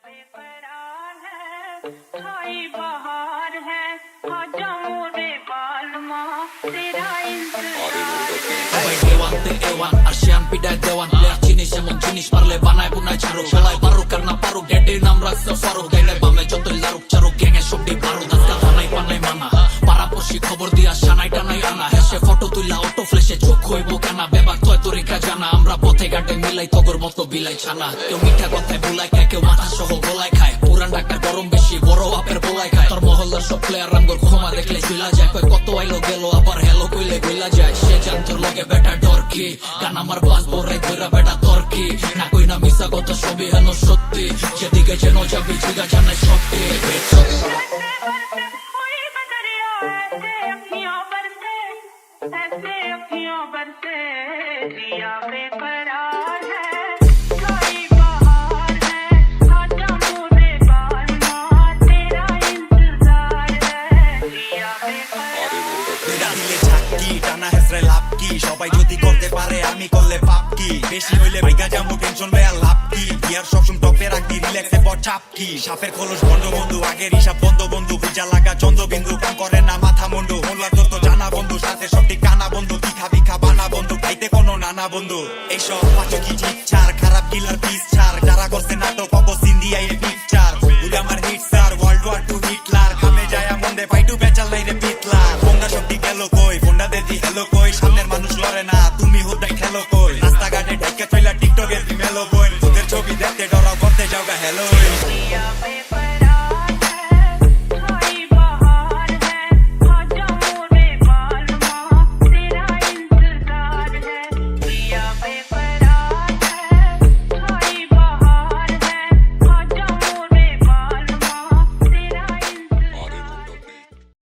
बेकरार है खाई बहार है आजा मोरे बालमा तेरा इंतजार সবাই দেওয়ানতে এওয়ান আর শিয়ান পিডায় দেওয়ান প্লেয়ার চিনিস এমন জিনিস পারলে বানায় বুনায় ছাড়ুক শালায় পারুক আর না পারুক ডেডির নাম রাখছে ফারুক গাইলে বামে যতই লারুক চারুক গ্যাঙে সবটি বারুক আজকাল থানাই পানাই মানা পাড়াপড়শি খবর দিয়া সানাই টানাই আনা হেসে ফটো তুইলা অটো ফ্লেশে চোখ হইব কানা বেবাক তয় তরিকা জানা আমরা পথে ঘাটে মিলাই তগর মতো বিলাই ছানা কেউ মিঠা কথায় বুলাই খায় কেউ মাথা সহ গোলাই খায় পুরান ডাক্তার গরম বেশি বড় আপের বোলাই খায় তোর মহল্লার সব প্লেয়ার রামগর ক্ষমা দেখলে চুলা যায় কয় কত আইলো গেল আবার হেলো কইলে গইলা যায় সে জানতোর লগে বেটা ডর কি গান আমার বাস বড়াই ধরা বেটা তোর কি না কই না মিশা কথা সবই হেন সত্যি যেদিকে যেন যাবি জিগা জানাই সত্যি ऐसे अखियों बरसे दिया बेकरार है खाई बहार है आजा मोरे बालमा तेरा इंतजार है दिया बेकरार বেড়া দিলে ঝাঁকি টানা হেসরে লাভ কি সবাই যদি করতে পারে আমি করলে পাপ কি বেশি হইলে ভাইগা যাবো টেনশন বেয়া লাভ কি বিয়ার সবসময় টপে রাখবি রিল্যাক্সে পর চাপ কি সাপের খোলস বন্ধ বন্ধু আগের হিসাব বন্ধ বন্ধু পূজা লাগা চন্দ্রবিন্দু কাম করে না মাথা মুন্ডু হল্লা তোর তো জানা বন্ধু সাথে সবটি কানা বন্ধু কি খাবি খাবানা বন্ধু খাইতে কোনো নানা বন্ধু এইসব পাচকি ঠিক ছাড় খারাপ কিলার পিস ছাড় যারা করছে নাটক অবস ইন্ডিয়া এর পিকচার উড়ে আমার hit star world war two Hitler খামে যায় মন্দে ফাইটু বেচাল নাই রে পিতলার ফোনটা সবটি গেল কই ফোনটা দেদি হ্যালো কই সামনের মানুষ লড়ে না তুমি হুদাই খেলো কই রাস্তাঘাটে ঢাইকা চইলা টিকটকে মেলো বই ওদের ছবি দেখতে ডরাও করতে যাওগা হ্যালো दिया बेकरार